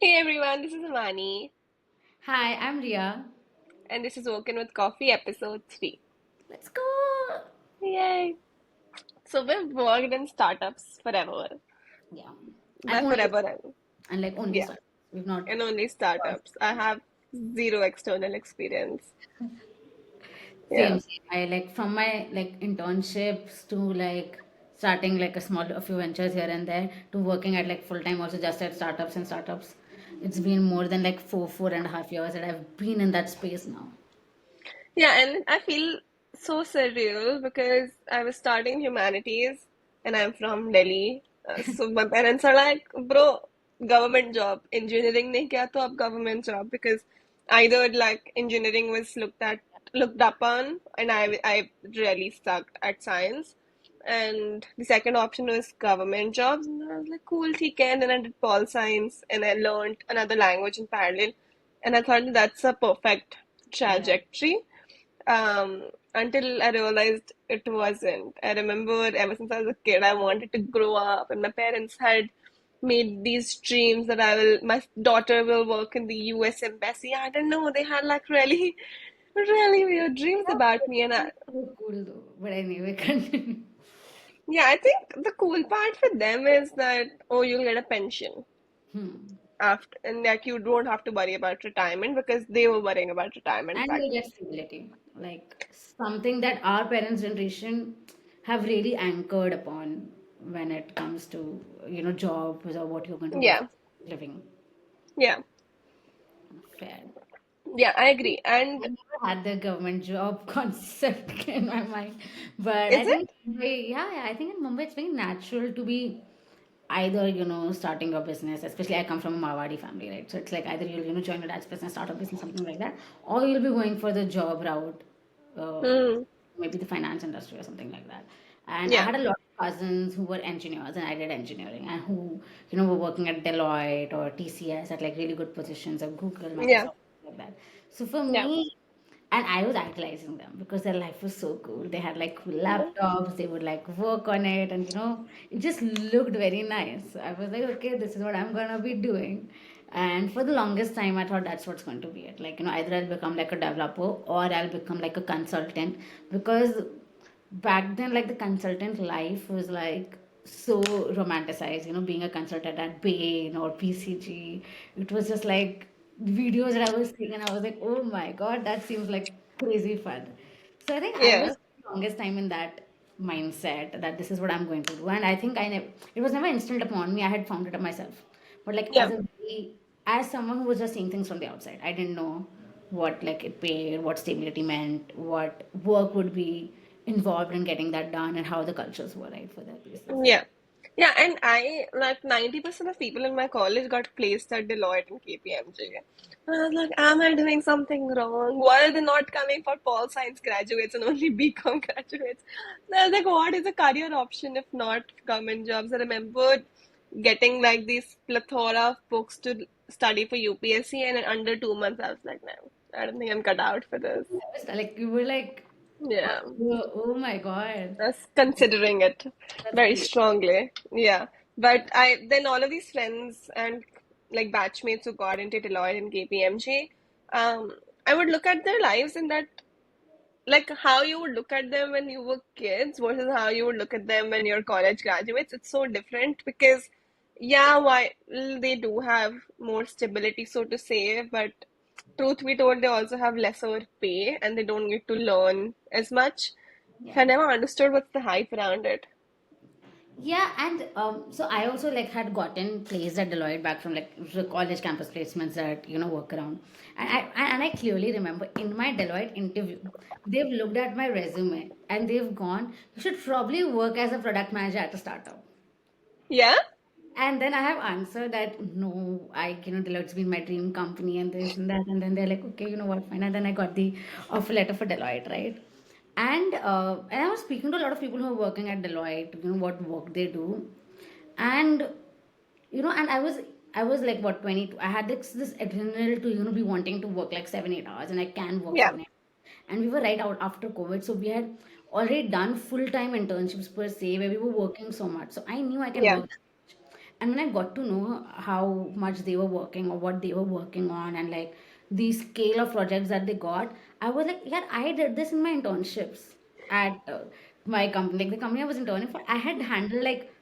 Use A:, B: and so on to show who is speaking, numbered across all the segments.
A: Hey everyone, this is Amani,
B: Hi, I'm Ria.
A: and this is Woken with Coffee, episode 3.
B: Let's go.
A: Yay! So we've worked in startups forever.
B: Yeah. And
A: By
B: only
A: forever,
B: and like only
A: yeah,
B: start. We've not
A: and only startups. I have zero external experience. Yeah.
B: same. I like from my like internships to like starting like a few ventures here and there to working at like full time also just at startups. It's been more than like 4.5 years that I've been in that space now.
A: Yeah, and I feel so surreal because I was studying humanities and I'm from Delhi. So my parents are like, bro, government job. Engineering nahi kiya to ab government job because either like engineering was looked up on and I really sucked at science. And the second option was government jobs. And I was like, cool, theek hai. And then I did pol science and I learned another language in parallel. And I thought that's a perfect
B: Yeah.
A: trajectory until I realized it wasn't. I remember ever since I was a kid, I wanted to grow up, and my parents had made these dreams that my daughter will work in the US Embassy. I don't know, they had like really, really weird dreams about me, and
B: So cool though. But anyway, continue.
A: yeah, I think the cool part for them is that oh, you'll get a pension
B: Hmm.
A: after, and like you don't have to worry about retirement because they were worrying about retirement
B: And
A: back
B: you
A: then.
B: get stability, like something that our parents' generation have really anchored upon when it comes to jobs or what you're going to do for
A: Yeah,
B: a living.
A: yeah,
B: Fair.
A: yeah, I agree.
B: I
A: And
B: never had the government job concept in my mind, but I
A: is
B: think
A: it?
B: yeah, I think in Mumbai it's very natural to be either starting a business. Especially I come from a Marwadi family, right? So it's like either you'll join your dad's business, start a business, something like that, or you'll be going for the job route, uh,
A: Hmm.
B: maybe the finance industry or something like that. And I
A: Yeah.
B: had a lot of cousins who were engineers, and I did engineering, and who were working at Deloitte or TCS at like really good positions, or Google,
A: Yeah,
B: Microsoft, like that. So for
A: yeah.
B: me, and I was idolizing them because their life was so cool. They had like cool laptops, they would like work on it, and it just looked very nice. I was like, okay, this is what I'm gonna be doing. And for the longest time, I thought that's what's going to be it. Like, either I'll become like a developer or I'll become like a consultant, because back then, like, the consultant life was like so romanticized. Being a consultant at Bain or PCG, it was just like videos that I was seeing, and I was like, oh my god, that seems like crazy fun. So I think I
A: Yeah.
B: was the longest time in that mindset that this is what I'm going to do, and I think it was never instilled upon me. I had found it up myself, but like
A: Yeah.
B: as someone who was just seeing things from the outside, I didn't know what like it paid, what stability meant, what work would be involved in getting that done, and how the cultures were right for their places.
A: Yeah. Yeah, and I like 90% of people in my college got placed at Deloitte and KPMG. And I was like, am I doing something wrong? Why are they not coming for Pol Science graduates and only BCom graduates? And I was like, what is a career option if not government jobs? I remember getting like these plethora of books to study for UPSC, and in under 2 months, I was like, no, I don't think I'm cut out for this.
B: Like you were like,
A: Yeah.
B: oh my god,
A: I was considering it
B: that's
A: very
B: great.
A: strongly. Yeah. But I then all of these friends and like batchmates who got into Deloitte and KPMG, um, I would look at their lives in that like how you would look at them when you were kids versus how you would look at them when you're college graduates. It's so different because yeah, why they do have more stability, so to say, but truth be told, they also have lesser pay and they don't get to learn as much. So
B: Yeah.
A: I never understood what's the hype around it.
B: Yeah, and so I also like had gotten placed at Deloitte back from like the college campus placements that work around, and I clearly remember in my Deloitte interview, they've looked at my resume and they've gone, you should probably work as a product manager at a startup.
A: Yeah?
B: And then I have answered that no, Deloitte's been my dream company and this and that. And then they're like, okay, you know what, fine. And then I got the offer letter for Deloitte, right? And I was speaking to a lot of people who are working at Deloitte, what work they do. And and I was like what 22. I had this adrenaline to be wanting to work like 7-8 hours, and I can work
A: Yeah.
B: 7 8 hours. And we were right out after COVID, so we had already done full time internships per se where we were working so much. So I knew I can
A: Yeah.
B: work that much. And when I got to know how much they were working or what they were working on, and like the scale of projects that they got, I was like, yeah, I did this in my internships at my company, like the company I was interning for. I had handled like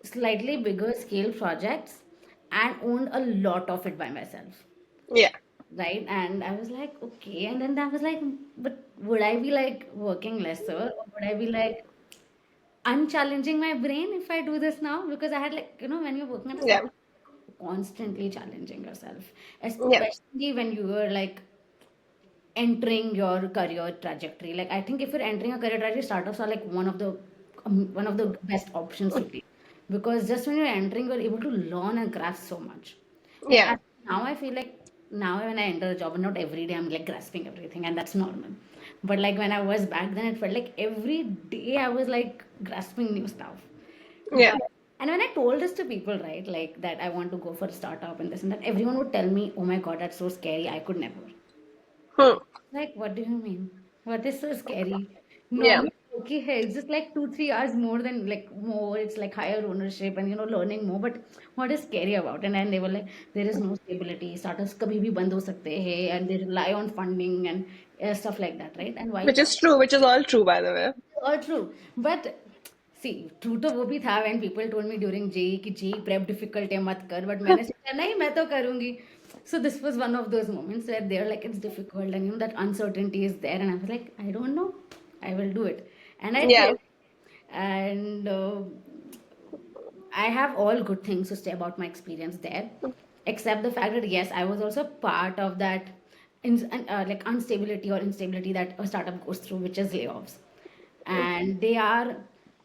B: slightly bigger scale projects and owned a lot of it by myself,
A: Yeah.
B: right? And I was like, okay. And then I was like, but would I be like working lesser, or would I be like unchallenging my brain if I do this now? Because I had like, when you're working at a
A: Yeah.
B: startup, constantly challenging yourself,
A: Yeah.
B: especially when you were like entering your career trajectory. Like I think if you're entering a career trajectory, startups are like one of the best options to take, because just when you're entering, you're able to learn and grasp so much. Like
A: Yeah.
B: now, I feel like now when I enter a job, and not every day I'm like grasping everything, and that's normal. But like when I was back then, it felt like every day I was like grasping new stuff.
A: Yeah.
B: But and when I told this to people, right, like that I want to go for a startup and this and that, everyone would tell me, "Oh my God, that's so scary. I could never."
A: Hmm.
B: Like, what do you mean? What is so scary?
A: Yeah.
B: Normal, okay, hey, it's just like 2, 3 hours more than like more. It's like higher ownership and learning more. But what is scary about it? And then they were like, there is no stability. Startups kabhi bhi band ho sakte hai, and they rely on funding and stuff like that, right? And why?
A: Which is true, which is all true, by the way.
B: All true. But see, true तो वो भी था when people told me during JEE कि JEE prep difficult है मत कर, but मैंने सोचा नहीं मैं तो करूँगी. So this was one of those moments where they're like it's difficult, and that uncertainty is there, and I was like I don't know, I will do it, and I
A: Yeah.
B: did. And I have all good things to say about my experience there, except the fact that yes, I was also part of that like instability or instability that a startup goes through, which is layoffs, and they are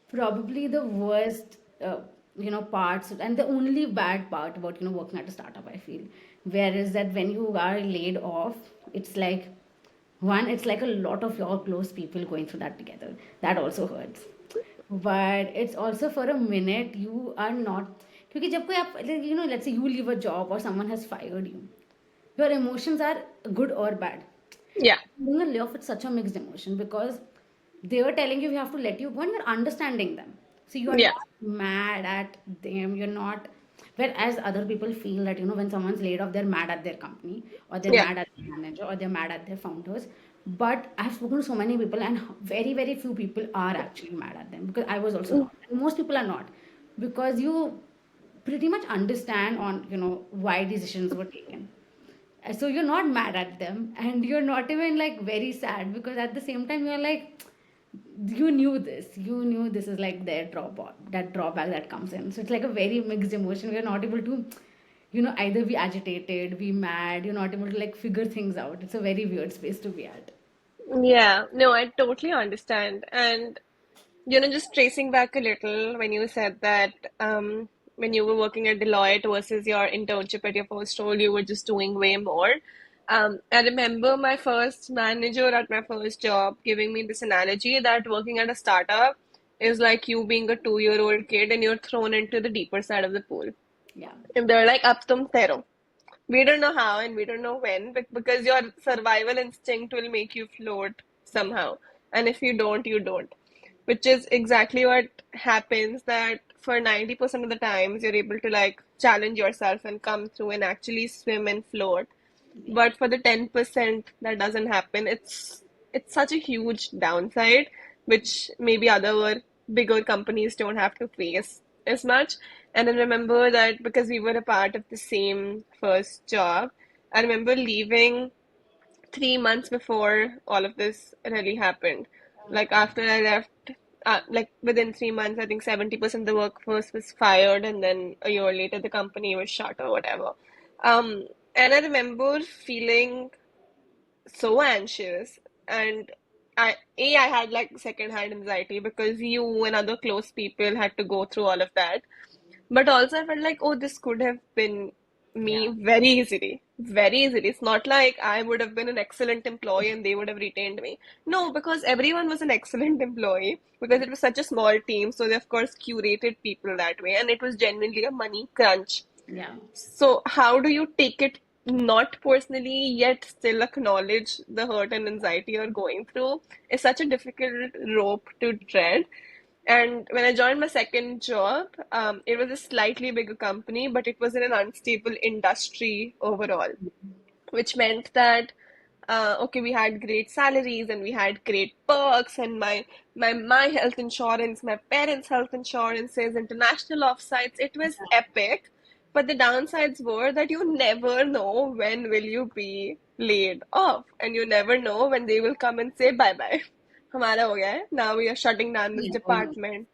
B: probably the worst, parts, and the only bad part about working at a startup. I feel, whereas that when you are laid off, it's like one, it's like a lot of your close people going through that together. That also hurts, but it's also for a minute you are not, क्योंकि जब कोई आप let's say you leave a job or someone has fired you, your emotions are good or bad.
A: Yeah.
B: Doing a layoff, it's such a mixed emotion, because they were telling you we have to let you go and you're understanding them. So you are
A: Yeah.
B: not mad at them. You're not. Whereas other people feel that, when someone's laid off, they're mad at their company, or they're
A: Yeah.
B: mad at the manager, or they're mad at their founders. But I've spoken to so many people, and very, very few people are actually mad at them, because I was also not. And most people are not, because you pretty much understand on, why decisions were taken. So you're not mad at them, and you're not even like very sad, because at the same time you're like, you knew this is like their drawback that comes in. So it's like a very mixed emotion. We're not able to, either be agitated, be mad. You're not able to like figure things out. It's a very weird space to be at.
A: Yeah. No, I totally understand. And just tracing back a little when you said that when you were working at Deloitte versus your internship at your first role, you were just doing way more. I remember my first manager at my first job giving me this analogy that working at a startup is like you being a 2-year-old kid and you're thrown into the deeper side of the pool.
B: Yeah.
A: And they're like, up tum tero. We don't know how and we don't know when, but because your survival instinct will make you float somehow. And if you don't, you don't. Which is exactly what happens that for 90% of the times you're able to like challenge yourself and come through and actually swim and float.
B: Yeah.
A: But for the 10% that doesn't happen, it's such a huge downside, which maybe other bigger companies don't have to face as much. And I remember that because we were a part of the same first job, I remember leaving 3 months before all of this really happened. Like after I left, like within 3 months, I think 70% of the workforce was fired, and then a year later, the company was shut or whatever. Um, and I remember feeling so anxious, and I had like secondhand anxiety because you and other close people had to go through all of that. But also, I felt like, oh, this could have been
B: Yeah.
A: me very easily. Very easily. It's not like I would have been an excellent employee and they would have retained me. No, because everyone was an excellent employee because it was such a small team. So they, of course, curated people that way. And it was genuinely a money crunch.
B: Yeah.
A: So, how do you take it not personally, yet still acknowledge the hurt and anxiety you're going through? Is such a difficult rope to tread. And when I joined my second job, it was a slightly bigger company, but it was in an unstable industry overall, which meant that okay, we had great salaries and we had great perks, and my health insurance, my parents' health insurances, international offsites, it was epic. But the downsides were that you never know when will you be laid off, and you never know when they will come and say bye bye. हमारा हो गया है. Now we are shutting down this
B: You never know.
A: department.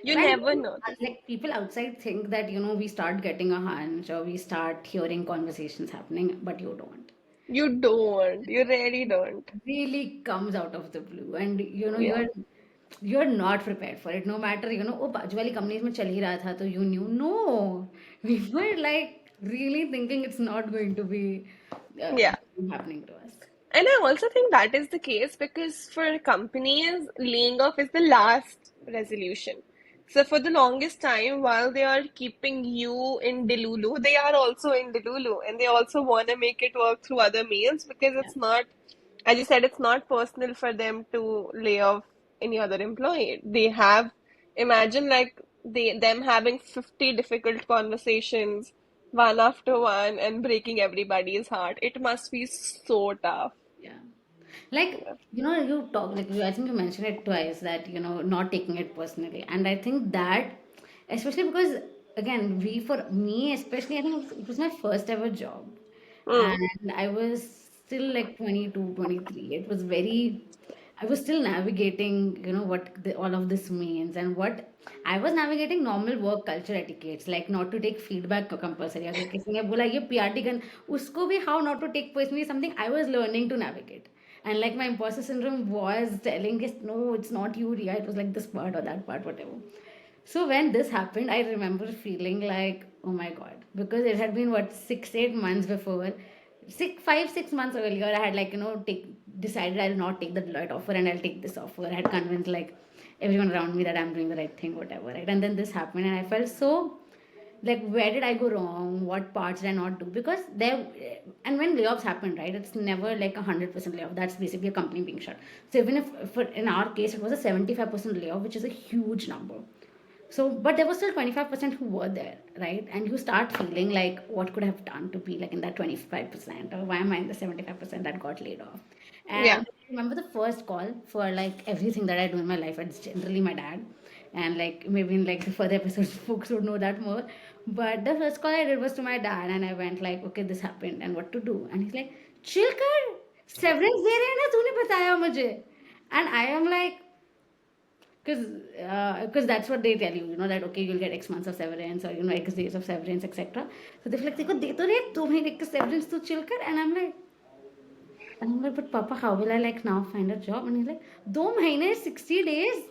A: You
B: And
A: never know this.
B: like people outside think that, we start getting a hunch or we start hearing conversations happening, but you don't.
A: You don't. You really don't.
B: Really comes out of the blue, and
A: Yeah.
B: you're not prepared for it. No matter, वो बाजू वाली companies में चल ही रहा था, तो you knew. No, we were like really thinking it's not going to be
A: Yeah.
B: happening to us.
A: And I also think that is the case because for companies, laying off is the last resolution. So for the longest time, while they are keeping you in Delulu, they are also in Delulu, and they also want to make it work through other means because
B: Yeah.
A: it's not, as you said, it's not personal for them to lay off any other employee. They have, imagine like them having 50 difficult conversations one after one and breaking everybody's heart. It must be so tough.
B: Yeah. Like, you talk, like, I think you mentioned it twice that, not taking it personally. And I think that, especially because, again, for me, especially, I think it was my first ever job.
A: Mm.
B: And I was still like 22, 23. It was very, I was still navigating, what all of this means, and what I was navigating normal work culture etiquettes, like not to take feedback compulsory. अगर किसी ने बोला ये PRT कर, उसको भी how not to take personally is something I was learning to navigate. And like my imposter syndrome was telling us, no, it's not you, Ria. It was like this part or that part, whatever. So when this happened, I remember feeling like, oh my God, because it had been what 6, 8 months before, 5, 6 months earlier, I had like decided I'll not take the Deloitte offer and I'll take this offer. I had convinced like everyone around me that I'm doing the right thing, whatever, right? And then this happened, and I felt so like, where did I go wrong? What parts did I not do? Because there, and when layoffs happen, right, it's never like 100% layoff. That's basically a company being shut. So even if for in our case it was a 75% layoff, which is a huge number. So, but there was still 25% who were there, right? And you start feeling like, what could I have done to be like in that 25%? Or why am I in the 75% that got laid off?
A: Yeah.
B: And I remember the first call for like everything that I do in my life, it's generally my dad. And like maybe in like the further episodes, folks would know that more. But the first call I did was to my dad, and I went like, okay, this happened, and what to do? And he's like, chill कर, severance दे रहे हैं ना, तूने बताया मुझे. And I am like, because that's what they tell you, that okay, you'll get X months of severance, or X days of severance, etc. So they're like, देखो दे तो रहे 2 महीने का severance तो chill कर. And I'm like, but Papa, how will I like now find a job? And he's like, 2 महीने, 60 days.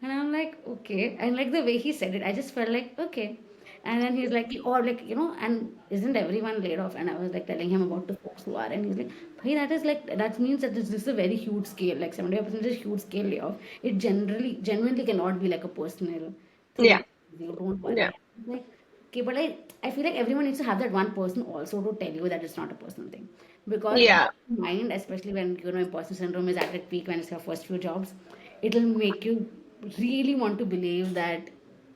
B: And I'm like, okay. And like the way he said it, I just felt like, okay. And then he's like, or like, and isn't everyone laid off? And I was like telling him about the folks who are, and he's like, hey, that is like, that means that this is a very huge scale, like 75% is a huge scale layoff. It genuinely cannot be like a personal thing.
A: Yeah.
B: You don't
A: Yeah.
B: worry. Like, okay, but I feel like everyone needs to have that one person also to tell you that it's not a personal thing. Because
A: Yeah.
B: mind, especially when imposter syndrome is at its peak when it's your first few jobs, it'll make you really want to believe that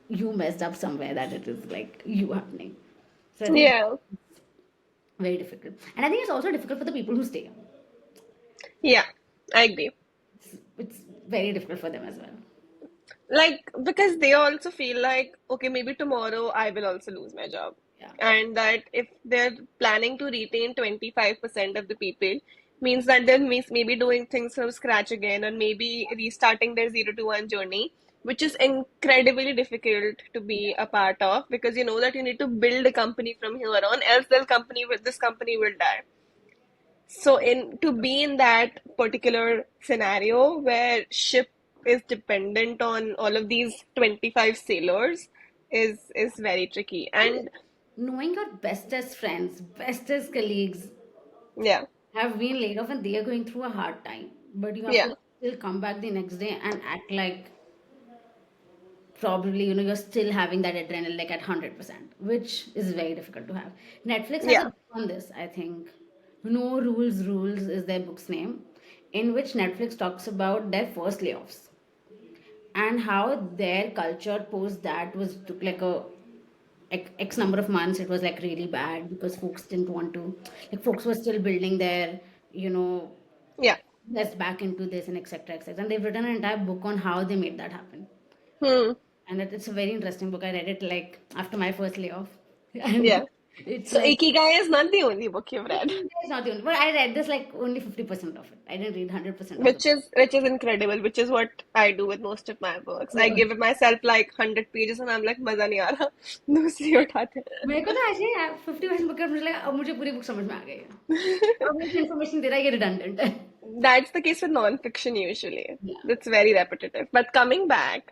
B: you messed up somewhere, that it is like you happening. So I think
A: Yeah.
B: very difficult. And I think it's also difficult for the people who stay.
A: Yeah. I agree.
B: It's very difficult for them as well.
A: Like, because they also feel like, okay, maybe tomorrow I will also lose my job.
B: Yeah.
A: And that if they're planning to retain 25% of the people, means that they'll maybe doing things from scratch again, or maybe restarting their 0 to 1 journey, which is incredibly difficult to be a part of because you know that you need to build a company from here on, else this company will die. So in to be in that particular scenario where ship is dependent on all of these 25 sailors is very tricky.
B: And
A: And
B: knowing your bestest friends, bestest colleagues
A: yeah,
B: have been laid off and they are going through a hard time, but you have
A: yeah,
B: to still come back the next day and act like probably you're still having that adrenaline like at 100%, which is very difficult to have. Netflix has a
A: yeah,
B: book on this, I think. No Rules is their book's name, in which Netflix talks about their first layoffs. and how their culture post that was took like a X number of months. It was like really bad because folks didn't want to, like folks were still building their, you know,
A: Yeah.
B: invest back into this and etc etc, and they've written an entire book on how they made that happen.
A: Hmm.
B: And it's a very interesting book. I read it like after my first layoff. And
A: Yeah.
B: it's
A: So
B: like,
A: Ikigai is not the only book you've read,
B: it's not the only, but I read this like only 50% of it. I didn't read 100% of the
A: which is incredible, which is what I do with most of my books. I
B: book.
A: give myself like 100 pages and I'm like मजा नहीं आ रहा दूसरी उठाते
B: मेरे को तो ऐसे ही 50% book मुझे लगा अब मुझे पूरी बुक समझ में आ गई है,
A: हैं.
B: अब मुझे इन्फॉर्मेशन दे रहा है ये रिडंडेंट है.
A: That's the case with non-fiction usually.
B: Yeah.
A: That's very repetitive. But coming back,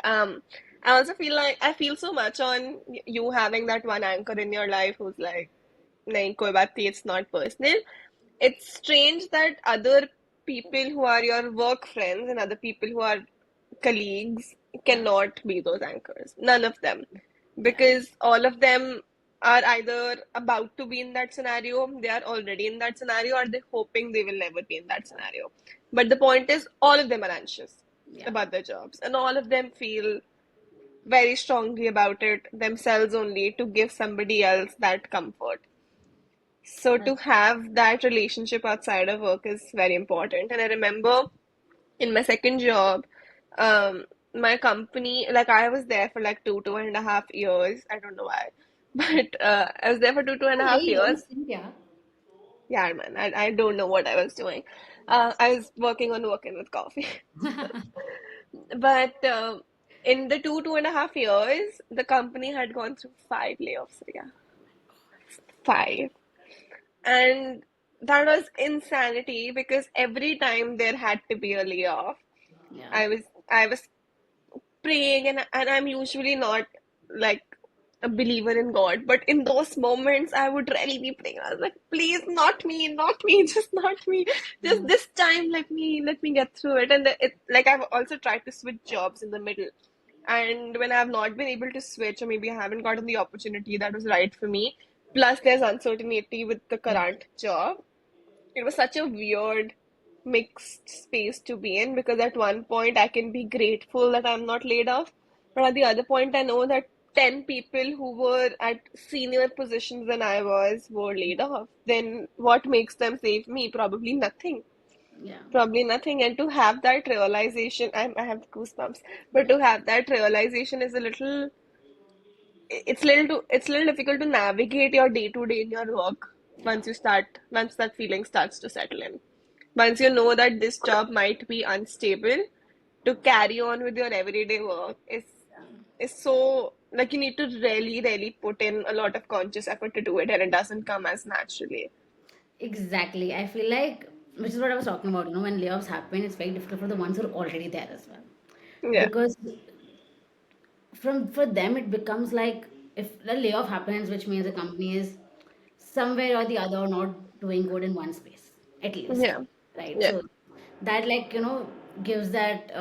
A: I also feel like I feel so much on you having that one anchor in your life who's like, nahin, koi baat nahi, it's not personal. It's strange that other people who are your work friends and other people who are colleagues
B: Yeah.
A: cannot be those anchors. None of them.
B: Yeah.
A: Because all of them are either about to be in that scenario, they are already in that scenario, or they're hoping they will never be in that scenario. But the point is, all of them are anxious
B: Yeah.
A: about their jobs, and all of them feel very strongly about it themselves only to give somebody else that comfort. So to
B: That's
A: have that relationship outside of work is very important. And I remember in my second job, um, my company, like I was there for like two and a half years. I don't know why, but I was there for two and a half
B: very long
A: years.
B: stint, yeah.
A: Yeah, man, I don't know what I was doing. I was working on working with coffee. But in the two and a half years, the company had gone through five layoffs. Yeah, five. And that was insanity because every time there had to be a layoff,
B: Yeah.
A: I was praying, and I'm usually not like a believer in God, but in those moments I would really be praying. I was like, please, not me, not me, just not me. Just
B: Mm.
A: this time, let me get through it. And like I've also tried to switch jobs in the middle. And when I've not been able to switch, or maybe I haven't gotten the opportunity that was right for me, plus there's uncertainty with the
B: Yeah.
A: current job, it was such a weird mixed space to be in because at one point I can be grateful that I'm not laid off, but at the other point I know that 10 people who were at senior positions than I was were laid off. Then what makes them save me? Probably nothing.
B: Yeah.
A: Probably nothing. And to have that realization, I have goosebumps, but
B: Yeah.
A: to have that realization is a little, it's a little difficult to navigate your day to day in your work
B: Yeah.
A: once that feeling starts to settle in. Once you know that this job might be unstable, to carry on with your everyday work is so like you need to really put in a lot of conscious effort to do it, and it doesn't come as naturally.
B: Exactly. I feel like, which is what I was talking about, when layoffs happen, it's very difficult for the ones who are already there as well.
A: Yeah,
B: Because for them it becomes like, if a layoff happens, which means the company is somewhere or the other not doing good in one space, at least,
A: yeah,
B: right?
A: yeah,
B: So that, like, gives that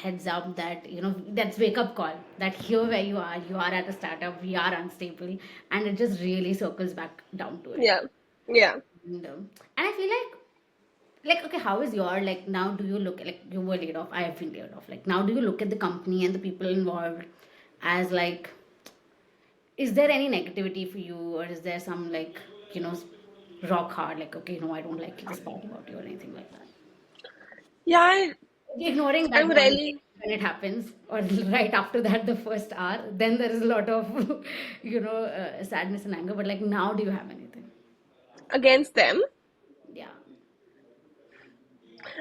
B: heads up that, that's wake up call, that here where you are at a startup, we are unstable, and it just really circles back down to it.
A: yeah, yeah.
B: And I feel like, okay, how is your, like, now do you look, like, you were laid off, I have been laid off, like, now do you look at the company and the people involved as like, is there any negativity for you, or is there some, like, you know rock hard, like, okay, no, I don't like this part about you or anything like that,
A: Yeah,
B: ignoring
A: I'm
B: that one day
A: really
B: when it happens, or right after that, the first hour, then there is a lot of sadness and anger, but like, now do you have anything?
A: against them.
B: Yeah.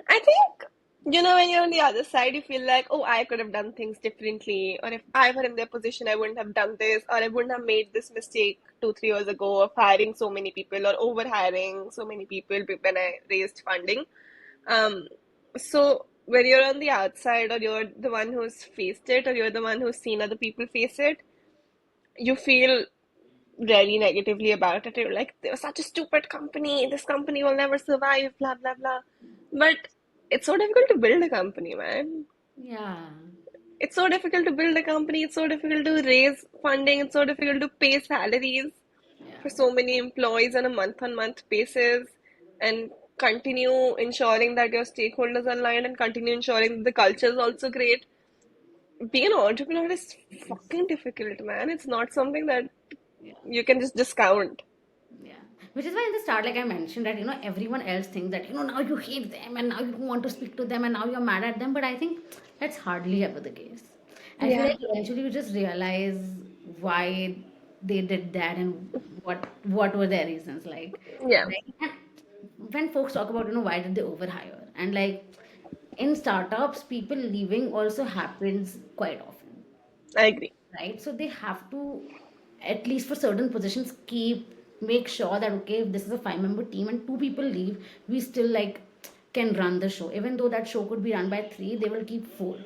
A: I think, when you're on the other side, you feel like, oh, I could have done things differently. Or if I were in their position, I wouldn't have done this. Or I wouldn't have made this mistake 2, 3 years ago of hiring so many people or over hiring so many people when I raised funding. Um, so when you're on the outside, or you're the one who's faced it, or you're the one who's seen other people face it, you feel very negatively about it. You're like, they were such a stupid company. This company will never survive, blah, blah, blah. But it's so difficult to build a company, man.
B: Yeah.
A: It's so difficult to build a company. It's so difficult to raise funding. It's so difficult to pay salaries
B: Yeah.
A: for so many employees on a month basis and continue ensuring that your stakeholders are aligned and continue ensuring that the culture is also great. being an entrepreneur is fucking difficult, man. It's not something that
B: Yeah.
A: you can just discount.
B: Yeah. Which is why in the start, like I mentioned, that everyone else thinks that now you hate them and now you don't want to speak to them and now you're mad at them. But I think that's hardly ever the case. I feel
A: Yeah.
B: like eventually you just realize why they did that and what were their reasons like.
A: Yeah,
B: Right? And when folks talk about why did they overhire, and like in startups, people leaving also happens quite often,
A: I agree.
B: right? So they have to, at least for certain positions, make sure that okay, if this is a 5 member team and two people leave, we still like can run the show. Even though that show could be run by three, they will keep four.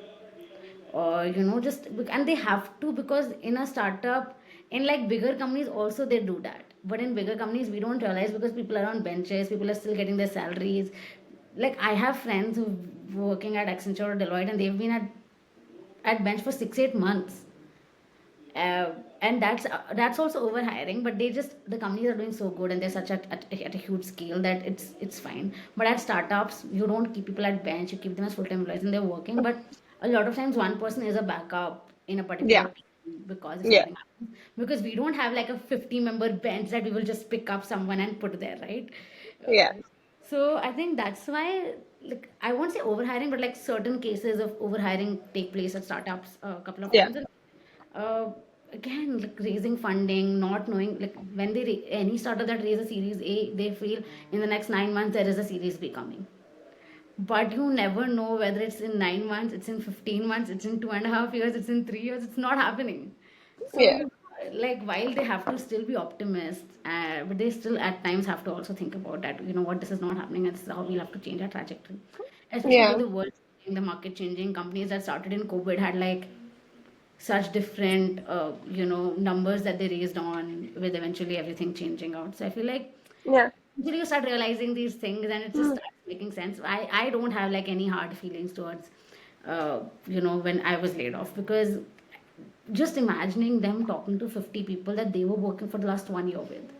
B: Or just and they have to, because in a startup, in like bigger companies also they do that. But in bigger companies we don't realize because people are on benches, people are still getting their salaries. Like I have friends who working at Accenture or Deloitte and they've been at bench for 6 8 months, and that's also over hiring. But they just, the companies are doing so good and they're such at a huge scale that it's fine. But at startups you don't keep people at bench, you keep them as full-time employees and they're working. But a lot of times one person is a backup in a particular
A: Yeah,
B: team because if
A: yeah,
B: something happens, because we don't have like a 50 member bench that we will just pick up someone and put there, right? uh,
A: yeah,
B: so I think that's why, like, I won't say overhiring, but like certain cases of overhiring take place at startups a couple of
A: yeah,
B: times. And uh, again, like raising funding, not knowing, like when any startup that raises a Series A, they feel in the next 9 months there is a Series B coming. But you never know whether it's in 9 months, it's in 15 months, it's in 2.5 years, it's in 3 years, it's not happening. So
A: yeah,
B: you, like, while they have to still be optimists, but they still at times have to also think about that, what, this is not happening and this is how we'll have to change our trajectory. Especially with
A: yeah,
B: the world changing, the market changing, companies that started in COVID had like such different, numbers that they raised on, with eventually everything changing out. So I feel like
A: yeah.
B: until you start realizing these things and it just
A: Mm.
B: starts making sense. I don't have like any hard feelings towards, when I was laid off, because just imagining them talking to 50 people that they were working for the last 1 year with,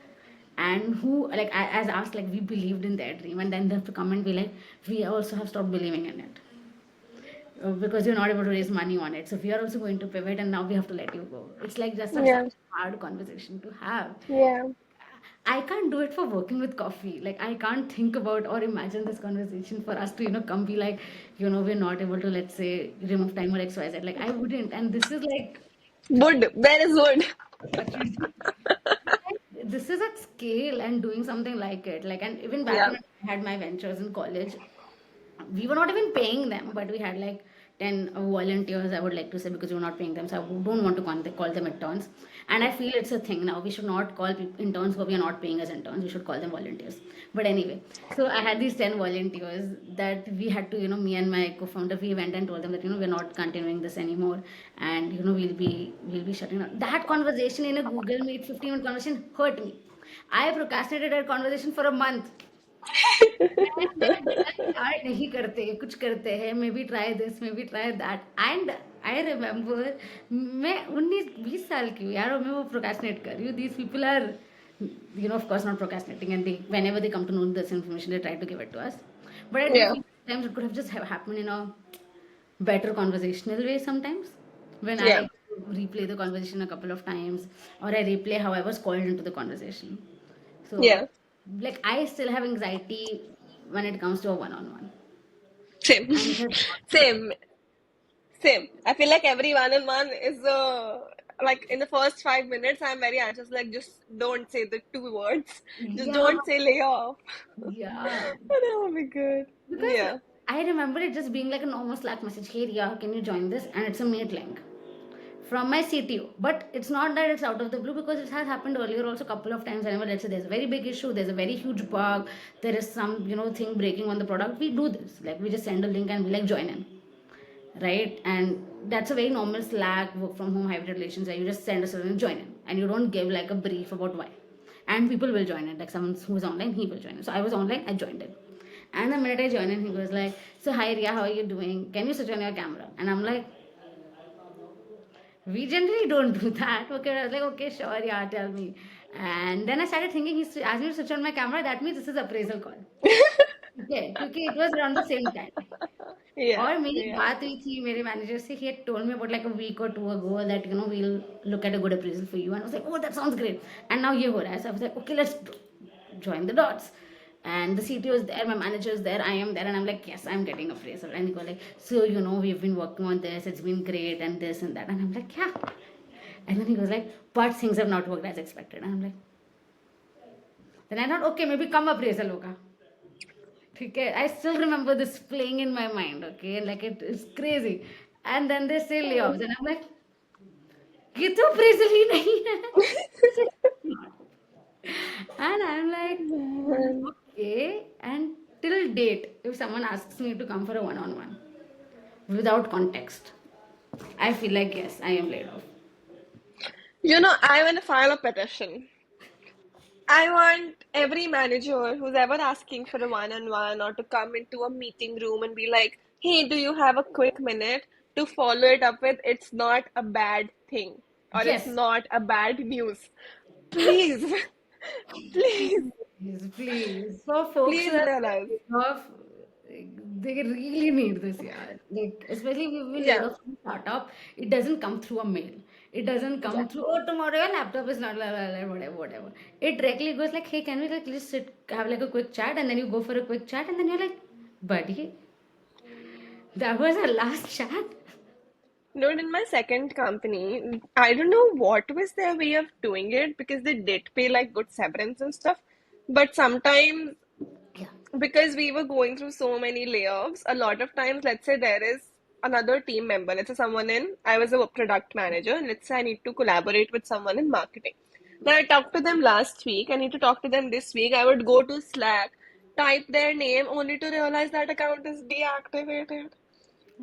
B: and who, like, as asked, like, we believed in their dream, and then they have to come and be like, we also have stopped believing in it, because you're not able to raise money on it. So we are also going to pivot, and now we have to let you go. It's like just such
A: Yeah,
B: a hard conversation to have.
A: yeah,
B: I can't do it for working with coffee. Like I can't think about or imagine this conversation for us to, come be like, we're not able to, let's say, remove time or XYZ. Like I wouldn't. And this is like
A: wood. Where is wood?
B: this is at scale and doing something like it. Like, and even back
A: Yeah,
B: when I had my ventures in college, we were not even paying them, but we had like 10 volunteers, I would like to say, because we were not paying them. So I don't want to call them interns. And I feel it's a thing now. We should not call interns who we are not paying as interns. We should call them volunteers. But anyway, so I had these 10 volunteers that we had to, me and my co-founder, we went and told them that, we're not continuing this anymore. And, we'll be shutting down. That conversation in a Google Meet 15-minute conversation hurt me. I procrastinated that conversation for a month. And they were like, यार नहीं करते कुछ करते हैं, may be try this, may be try that. And I remember, मैं 19 20 साल की हूँ यार, और मैं वो प्रोक्रेस्टिनेट कर रही हूँ. These people are, of course not procrastinating, and they, whenever they come to know this information, they try to give it to us. But I do
A: yeah,
B: feel sometimes it could have just have happened in a better conversational way sometimes, when I
A: yeah,
B: replay the conversation a couple of times, or I replay how I was called into the conversation. So,
A: yeah.
B: like, I still have anxiety when it comes to a one-on-one,
A: Same,
B: and it has not been.
A: same, same. I feel like every one-on-one is like in the first 5 minutes, I'm very anxious. Like, just don't say the two words. Just
B: Yeah,
A: don't say lay off.
B: yeah.
A: That would be good.
B: Because
A: Yeah,
B: I remember it just being like a normal Slack message. Hey, Ria, can you join this? And it's a meet link from my CTO. But it's not that it's out of the blue, because it has happened earlier also a couple of times. Whenever, let's say, there's a very big issue, there's a very huge bug, there is some, thing breaking on the product, we do this. Like, we just send a link and we like join in. Right? And that's a very normal Slack work from home hybrid relations, where you just send a certain join in and you don't give like a brief about why. And people will join it. Like someone who's online, he will join it. So I was online, I joined it. And the minute I joined in, he goes like, so hi Ria, how are you doing? Can you switch on your camera? And I'm like, we generally don't do that. Okay, I was like, okay, sure, yeah, tell me. And then I started thinking, he's asking me to switch on my camera. That means this is appraisal call. Okay, because it was around the same time.
A: Yeah,
B: और मेरी
A: yeah.
B: बात हुई थी मेरे manager से. He had told me about like a week or two ago that we'll look at a good appraisal for you, and I was like, oh, that sounds great. And now ये हो रहा है. So I was like, okay, let's join the dots. And the CTO is there, my manager is there, I am there, and I'm like, yes, I'm getting appraisal. And he goes like, so we've been working on this, it's been great, and this and that. And I'm like, yeah. And then he goes like, but things have not worked as expected. And I'm like, then I thought, okay, maybe come appraisal होगा. ठीक है, I still remember this playing in my mind, okay, like it's crazy. And then they say layoffs, and I'm like, ये तो appraisal ही नहीं है. He said, "It's not." And I'm like,
A: Man.
B: okay. And till date, if someone asks me to come for a one-on-one without context, I feel like yes, I am laid off.
A: I want to file a petition. I want every manager who's ever asking for a one-on-one or to come into a meeting room and be like, hey, do you have a quick minute to follow it up with, it's not a bad thing or it's
B: Yes,
A: not a bad news. Please, please,
B: please, please. For folks who
A: please
B: are
A: realize.
B: laid off, they really need this, yeah. Like, especially if you've been laid
A: Yeah,
B: off from startup, it doesn't come through a mail. It doesn't come through, oh, tomorrow your laptop is not, whatever, whatever. It directly goes like, hey, can we like just sit, have like a quick chat, and then you go for a quick chat, and then you're like, buddy, that was our last chat.
A: Dude, in my second company, I don't know what was their way of doing it because they did pay like good severance and stuff. But sometimes,
B: Yeah.
A: because we were going through so many layoffs, a lot of times, let's say there is another team member, let's say someone I was a product manager, and let's say I need to collaborate with someone in marketing. Now, I talked to them last week, I need to talk to them this week. I would go to Slack, type their name only to realize that account is deactivated.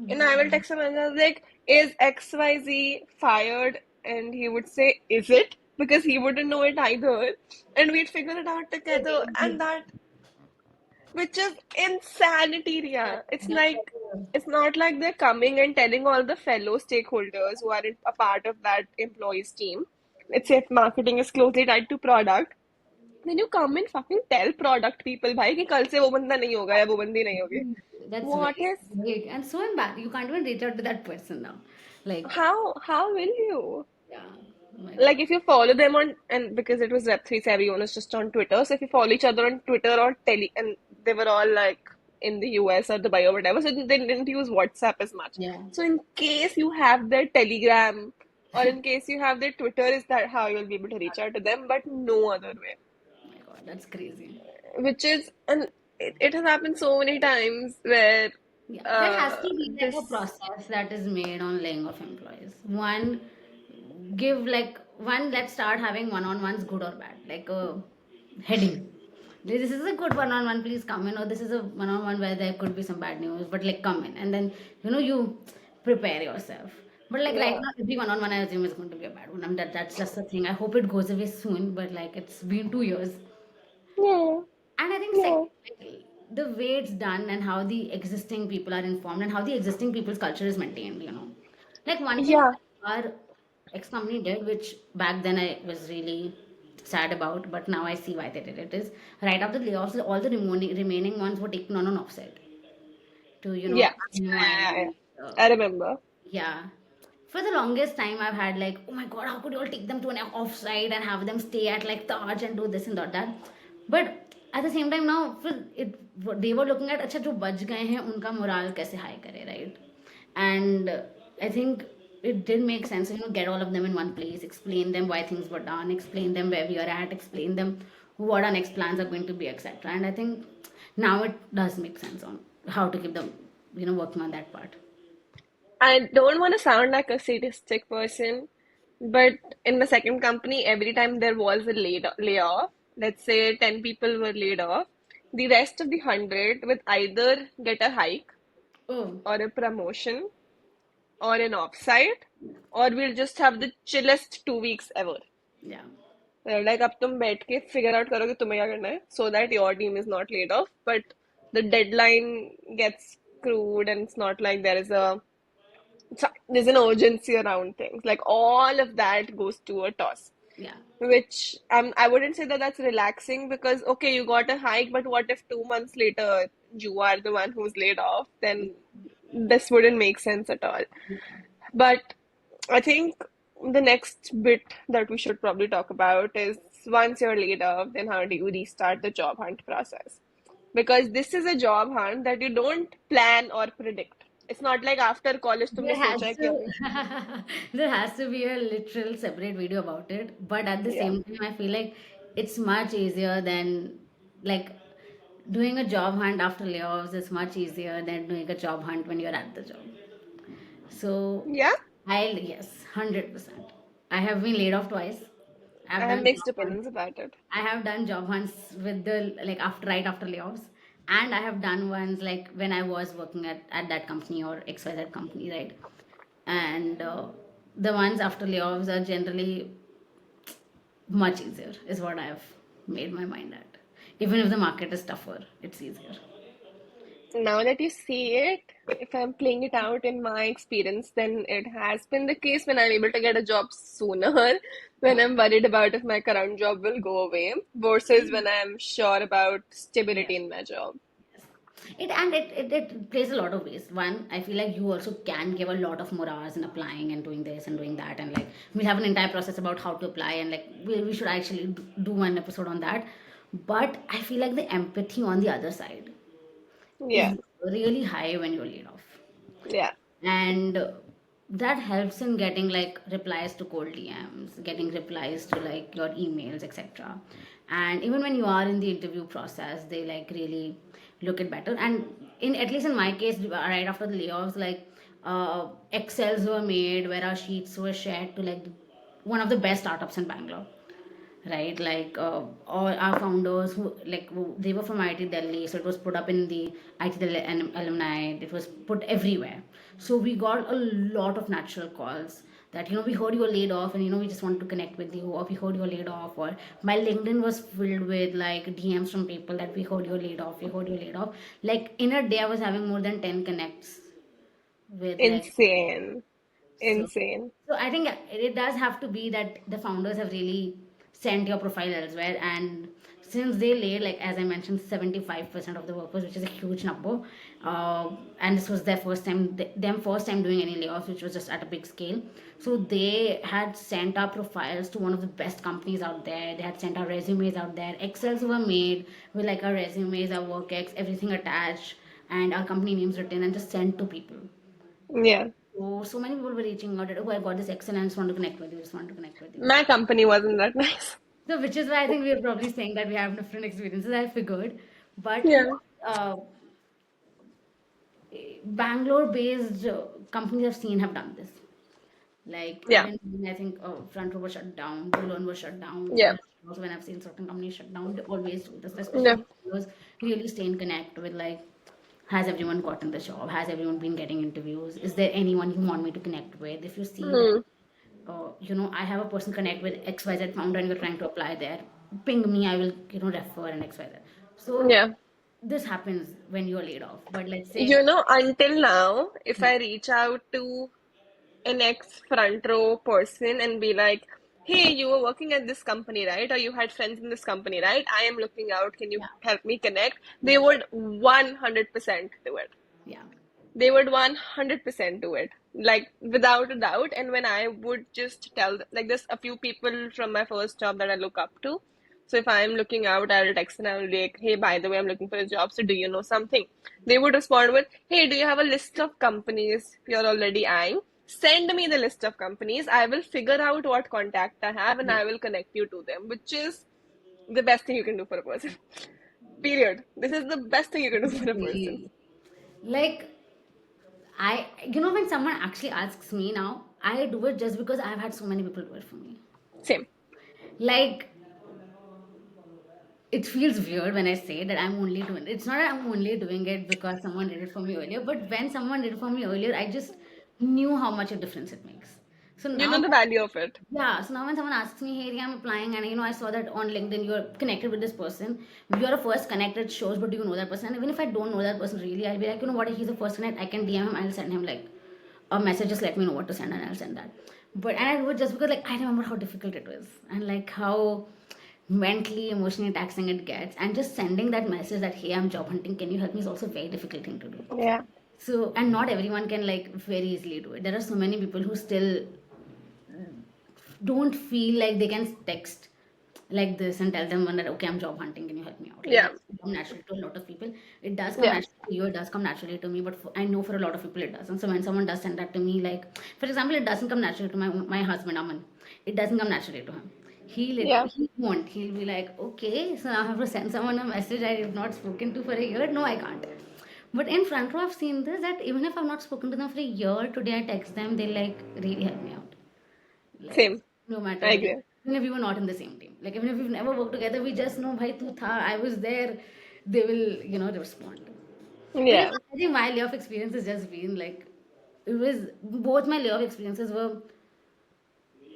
A: And I will text him and I was like, is XYZ fired? And he would say, is it? Because he wouldn't know it either. And we'd figure it out together. And that, which is insanity, Ria. It's not like they're coming and telling all the fellow stakeholders who are a part of that employees team. Let's say if marketing is closely tied to product, then you come and fucking tell product people, भाई कि कल से वो बंदा नहीं होगा या वो बंदी नहीं होगी.
B: That's
A: What
B: very
A: is
B: big and so embarrassing. You can't even reach out to that person now. Like,
A: how will you?
B: yeah, oh my God.
A: Like if you follow them on and because it was Web3, so everyone was just on Twitter. So if you follow each other on Twitter or Tele, and they were all like in the US or Dubai or whatever, so they didn't use WhatsApp as much.
B: Yeah.
A: So in case you have their Telegram or in case you have their Twitter, is that how you'll be able to reach out to them? But no other way.
B: Oh my God, that's crazy.
A: Which is and it has happened so many times where
B: Yeah, there has to be like a
A: this
B: process that is made on laying off employees. One, give like one. Let's start having one-on-ones, good or bad, like a heading. This is a good one-on-one. Please come in. Or this is a one-on-one where there could be some bad news, but like come in, and then you prepare yourself. But like right
A: yeah
B: now, every one-on-one I assume is going to be a bad one. I mean, that's just the thing. I hope it goes away soon. But like it's been 2 years.
A: yeah
B: And I think second,
A: yeah
B: like, the way it's done and how the existing people are informed and how the existing people's culture is maintained. Like one thing
A: yeah
B: our ex company did, which back then I was really sad about, but now I see why they did it, is right after the layoffs, all the remaining ones were taken on an offsite to,
A: yeah.
B: unwind.
A: I remember.
B: Yeah. For the longest time, I've had like, oh my God, how could you all take them to an offsite and have them stay at like Taj and do this and that? But at the same time now, they were looking at, अच्छा जो बच गए हैं उनका morale कैसे high करे, right? And I think it did make sense, get all of them in one place, explain them why things were done, explain them where we are at, explain them what our next plans are going to be, etc. And I think now it does make sense on how to keep them, working on that part.
A: I don't want to sound like a sadistic person, but in the second company, every time there was a layoff, let's say 10 people were laid off, the rest of the 100 would either get a hike
B: Oh,
A: or a promotion or an offsite, or we'll just have the chillest 2 weeks ever.
B: yeah.
A: Like अब तुम बैठ के figure out करो कि तुम्हें क्या करना है so that your team is not laid off, but the deadline gets screwed and it's not like there's an urgency around things. Like all of that goes to a toss,
B: Yeah.
A: which I wouldn't say that that's relaxing because okay, you got a hike, but what if 2 months later you are the one who's laid off? Then this wouldn't make sense at all. But I think the next bit that we should probably talk about is once you're laid off, then how do you restart the job hunt process? Because this is a job hunt that you don't plan or predict. It's not like after college तुमने
B: There
A: सोचा
B: has
A: है कि
B: to
A: अभी
B: there has to be a literal separate video about it. But at the
A: yeah
B: same time, I feel like it's much easier than like doing a job hunt after layoffs is much easier than doing a job hunt when you're at the job. So
A: yeah
B: I'll yes, 100%. I have been laid off twice.
A: I
B: I've
A: have
B: done
A: mixed
B: job hunts.
A: opinions about it.
B: I have done job hunts with the like after right after layoffs, and I have done ones like when I was working at that company or XYZ company, right? And the ones after layoffs are generally much easier, is what I have made my mind at. Even if the market is tougher, it's easier.
A: Now that you see it, if I'm playing it out in my experience, then it has been the case when I'm able to get a job sooner, when I'm worried about if my current job will go away, versus when I'm sure about
B: Yes.
A: stability in my job.
B: It plays a lot of ways. One, I feel like you also can give a lot of more hours in applying and doing this and doing that, and like we'll have an entire process about how to apply, and like we should actually do one episode on that. But I feel like the empathy on the other side
A: Yeah,
B: is really high when you're laid off,
A: yeah,
B: and that helps in getting like replies to cold DMs, getting replies to like your emails, etc. And even when you are in the interview process, they like really look it better. And in at least in my case, right after the layoffs, like excels were made where our sheets were shared to like one of the best startups in Bangalore, right? Like all our founders they were from IIT Delhi, so it was put up in the IIT Delhi alumni. It was put everywhere. So we got a lot of natural calls that we heard you were laid off, and we just wanted to connect with you, or we heard you were laid off, or my LinkedIn was filled with like DMs from people that we heard you were laid off, we heard you were laid off. Like in a day, I was having more than 10 connects with like
A: insane,
B: so,
A: insane.
B: so I think it does have to be that the founders have really sent your profile elsewhere, and since they laid, like as I mentioned, 75% of the workers, which is a huge number, and this was their first time, them first time doing any layoffs, which was just at a big scale. So they had sent our profiles to one of the best companies out there. They had sent our resumes out there. Excels were made with like our resumes, our work ex, everything attached, and our company names written, and just sent to people.
A: Yeah,
B: So many people were reaching out that, oh, I got this excellent, I just want to connect with you, just want to connect with you.
A: my company wasn't that nice.
B: So, which is why I think we are probably saying that we have different experiences, I figured. But,
A: Yeah,
B: Bangalore based companies I've seen have done this. Like,
A: yeah,
B: even when I think Front Row was shut down, Bulon was shut down.
A: yeah,
B: Also, when I've seen certain companies shut down, they always do this, especially
A: yeah.
B: the founders really stay in connect with like, has everyone gotten the job? Has everyone been getting interviews? Is there anyone you want me to connect with? If you see that
A: Hmm.
B: I have a person connect with XYZ founder and you're trying to apply there, ping me, I will, refer and XYZ. So
A: Yeah.
B: this happens when you're laid off. But let's say,
A: You know, until now, if
B: yeah,
A: I reach out to an ex front row person and be like, hey, you were working at this company, right? Or you had friends in this company, right? I am looking out. Can you
B: yeah,
A: help me connect? They
B: yeah,
A: would 100% do it.
B: yeah,
A: They would 100% do it, like without a doubt. And when I would just tell, like, there's a few people from my first job that I look up to. So if I'm looking out, I'll text and I'll be like, hey, by the way, I'm looking for a job. So do you know something? They would respond with, hey, do you have a list of companies you're already eyeing? Send me the list of companies. I will figure out what contact I have and
B: yeah.
A: I will connect you to them, which is the best thing you can do for a person. Period. This is the best thing you can do for a person.
B: Really. Like, when someone actually asks me now, I do it just because I've had so many people do it for me.
A: Same.
B: Like, it feels weird when I say that I'm only doing it. It's not that I'm only doing it because someone did it for me earlier, but when someone did it for me earlier, I just knew how much a difference it makes. So
A: You
B: now,
A: know the value of it.
B: yeah, so now when someone asks me, hey, Ria, I'm applying, and I saw that on LinkedIn you're connected with this person. You're a first connected shows, but do you know that person? And even if I don't know that person really, I'll be like, what, he's a first connect, I can DM him, I'll send him like a message, just let me know what to send, and I'll send that. And I do it just because like I remember how difficult it was, and like how mentally, emotionally taxing it gets. And just sending that message that, hey, I'm job hunting, can you help me, is also a very difficult thing to do.
A: Yeah.
B: So, and not everyone can like very easily do it. There are so many people who still don't feel like they can text like this and tell them that, okay, I'm job hunting, can you help me out? Like
A: Yeah,
B: that's come naturally to a lot of people. It does come
A: yeah,
B: naturally to you, it does come naturally to me, but I know for a lot of people it doesn't. So when someone does send that to me, like for example, it doesn't come naturally to my husband Aman. It doesn't come naturally to him.
A: yeah.
B: He won't. He'll be like, okay, so I have to send someone a message I have not spoken to for a year. No, I can't. But in front row, I've seen this that even if I've not spoken to them for a year, today I text them, they like really help me out. Like
A: Same.
B: no matter
A: I
B: like
A: agree.
B: even if we were not in the same team, like even if we've never worked together, we just know bhai tu tha, I was there. They will respond. But
A: Yeah,
B: I think my layoff experience has just been like it was both my layoff experiences were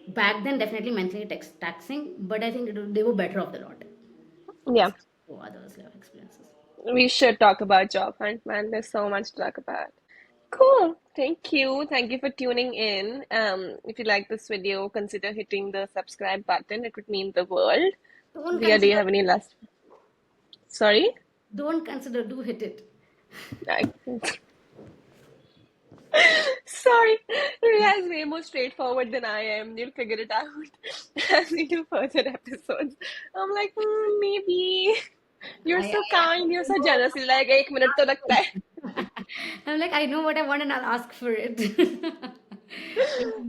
B: back then definitely mentally taxing, but I think they were better off the lot.
A: yeah.
B: For others layoff experiences.
A: We should talk about job hunt, man. There's so much to talk about. Cool. Thank you. Thank you for tuning in. If you like this video, consider hitting the subscribe button. It would mean the world.
B: Don't
A: Dia, do you
B: consider
A: have any last? Sorry?
B: don't consider do hit it.
A: I... Sorry. Ria is way more straightforward than I am. You'll figure it out as we do further episodes. I'm like, maybe. You're so kind. You're so generous. You're like, 1 minute to lagta hai.
B: I'm like, I know what I want and I'll ask for it.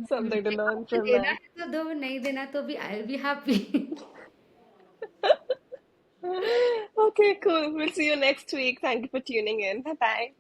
A: Something to learn
B: आपको
A: from
B: देना
A: that.
B: है तो दो नहीं देना तो भी I'll be happy.
A: Okay, cool. We'll see you next week. Thank you for tuning in. Bye bye.